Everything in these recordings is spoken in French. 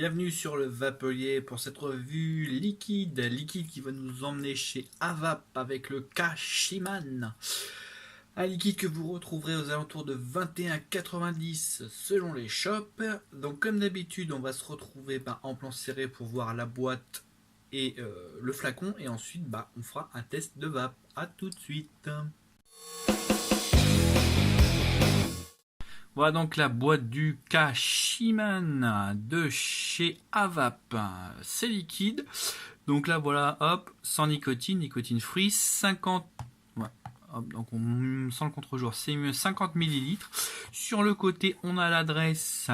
Bienvenue sur le Vapelier pour cette revue liquide qui va nous emmener chez Avap avec le Kashiman. Un liquide que vous retrouverez aux alentours de 21,90 selon les shops. Donc comme d'habitude, on va se retrouver en plan serré pour voir la boîte et le flacon. Et ensuite, on fera un test de vape. A tout de suite. Voilà donc la boîte du Kashiman de chez Avap. C'est liquide. Donc là voilà, hop, sans nicotine, nicotine free, 50. Ouais, hop, donc on sent le contre-jour, c'est mieux 50 ml. Sur le côté, on a l'adresse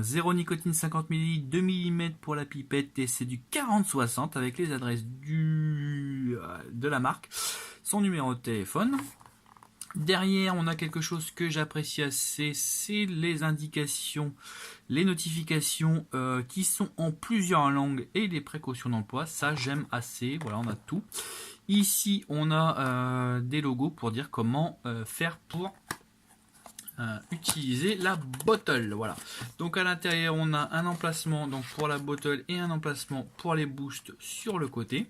0 nicotine 50 ml, 2 mm pour la pipette et c'est du 40-60 avec les adresses de la marque, son numéro de téléphone. Derrière, on a quelque chose que j'apprécie assez, c'est les indications, les notifications qui sont en plusieurs langues et les précautions d'emploi. Ça, j'aime assez. Voilà, on a tout. Ici, on a des logos pour dire comment faire pour utiliser la bottle. Voilà. Donc à l'intérieur, on a un emplacement donc pour la bottle et un emplacement pour les boosts sur le côté.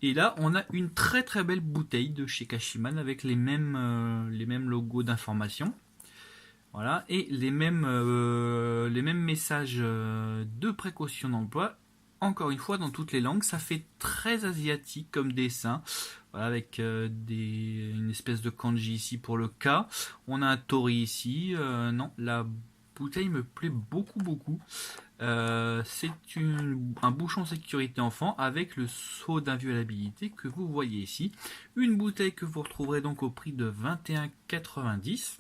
Et là, on a une très très belle bouteille de chez Kashiman avec les mêmes logos d'information. Voilà, et les mêmes messages de précaution d'emploi. Encore une fois, dans toutes les langues, ça fait très asiatique comme dessin. Voilà, avec une espèce de kanji ici pour le K. On a un tori ici. Non, la bouteille me plaît beaucoup. C'est un bouchon sécurité enfant avec le seau d'inviolabilité que vous voyez ici. Une bouteille que vous retrouverez donc au prix de 21,90.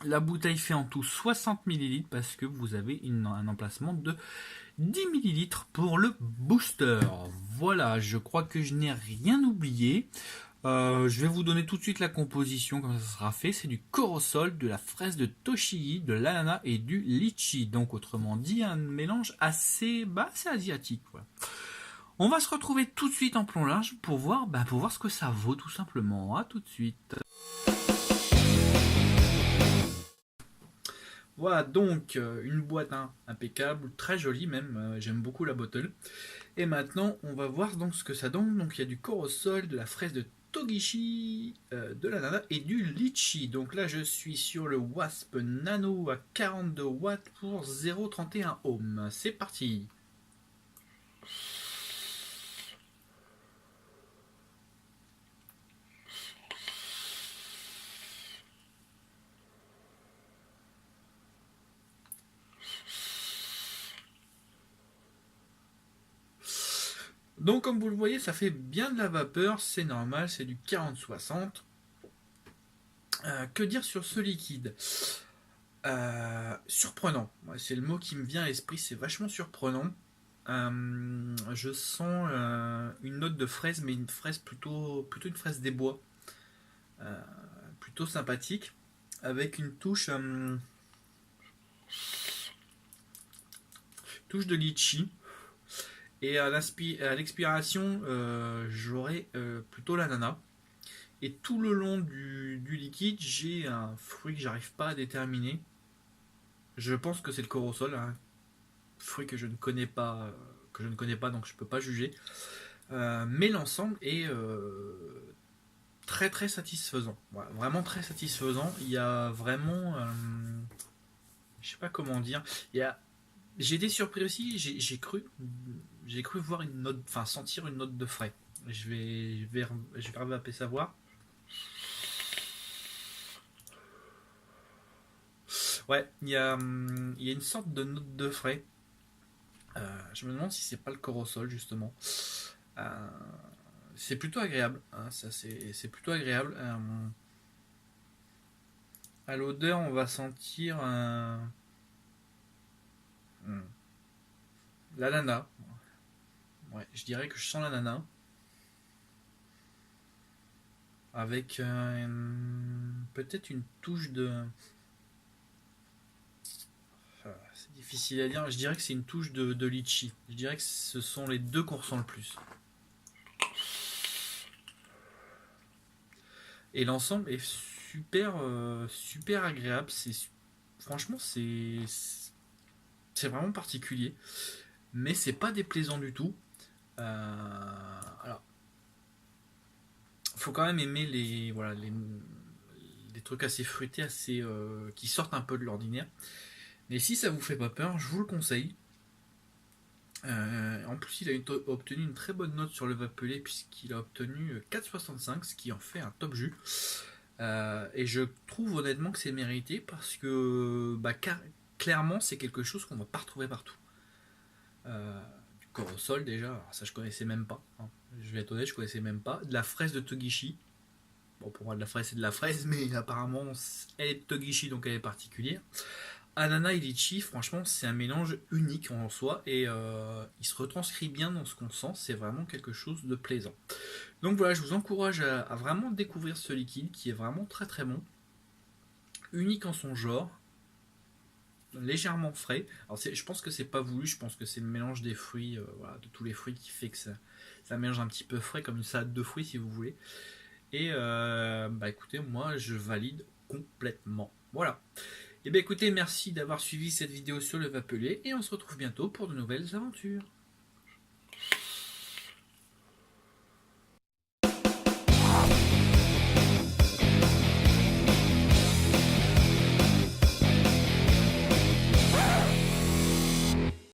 La bouteille fait en tout 60 ml parce que vous avez un emplacement de 10 ml pour le booster. Voilà, je crois que je n'ai rien oublié. Je vais vous donner tout de suite la composition, comme ça sera fait. C'est du corosol, de la fraise de Toshii, de l'ananas et du litchi. Donc autrement dit, un mélange assez asiatique. Voilà. On va se retrouver tout de suite en plongeage pour voir ce que ça vaut tout simplement. À tout de suite. Voilà donc une boîte impeccable, très jolie même, j'aime beaucoup la bottle. Et maintenant on va voir donc ce que ça donne. Donc il y a du corosol, de la fraise de Togishi, de l'ananas et du litchi. Donc là je suis sur le Wasp Nano à 42 watts pour 0,31 ohms. C'est parti. Donc comme vous le voyez, ça fait bien de la vapeur, c'est normal, c'est du 40-60. Que dire sur ce liquide? Surprenant, c'est le mot qui me vient à l'esprit, c'est vachement surprenant. Je sens une note de fraise, mais une fraise plutôt une fraise des bois, euh, plutôt sympathique, avec une touche de litchi. Et à l'expiration, j'aurai plutôt l'ananas. Et tout le long du liquide, j'ai un fruit que j'arrive pas à déterminer. Je pense que c'est le corosol, fruit que je ne connais pas, donc je peux pas juger. Mais l'ensemble est très très satisfaisant. Voilà, vraiment très satisfaisant. Il y a vraiment, je sais pas comment dire. J'ai été surpris aussi. J'ai cru voir une note, enfin sentir une note de frais. Je vais revaper savoir. Ouais, il y a une sorte de note de frais. Je me demande si c'est pas le corosol justement. Euh, c'est plutôt agréable, ça c'est plutôt agréable. À l'odeur, on va sentir l'ananas. Ouais, je dirais que je sens l'ananas avec peut-être une touche de. C'est difficile à dire. Je dirais que c'est une touche de litchi. Je dirais que ce sont les deux qu'on ressent le plus. Et l'ensemble est super agréable. Franchement, C'est vraiment particulier, mais c'est pas déplaisant du tout. Alors, faut quand même aimer les, voilà, les trucs assez fruités, assez, qui sortent un peu de l'ordinaire. Mais si ça vous fait pas peur, je vous le conseille. En plus, il a obtenu une très bonne note sur le Vapelé puisqu'il a obtenu 4,65, ce qui en fait un top jus. Et je trouve honnêtement que c'est mérité parce que clairement, c'est quelque chose qu'on va pas retrouver partout. Du corps au sol déjà, alors ça je connaissais même pas. Hein. Je vais être honnête, je connaissais même pas. De la fraise de Togishi. Bon, pour moi, de la fraise, c'est de la fraise, mais apparemment, elle est de Togishi, donc elle est particulière. Ananas et litchi, franchement, c'est un mélange unique en soi et il se retranscrit bien dans ce qu'on sent. C'est vraiment quelque chose de plaisant. Donc voilà, je vous encourage à vraiment découvrir ce liquide qui est vraiment très très bon, unique en son genre, légèrement frais. Alors je pense que c'est pas voulu, je pense que c'est le mélange des fruits, voilà, de tous les fruits qui fait que ça mélange un petit peu frais comme une salade de fruits si vous voulez. Et écoutez, moi je valide complètement. Voilà. Et bien écoutez, merci d'avoir suivi cette vidéo sur le Vapelé et on se retrouve bientôt pour de nouvelles aventures.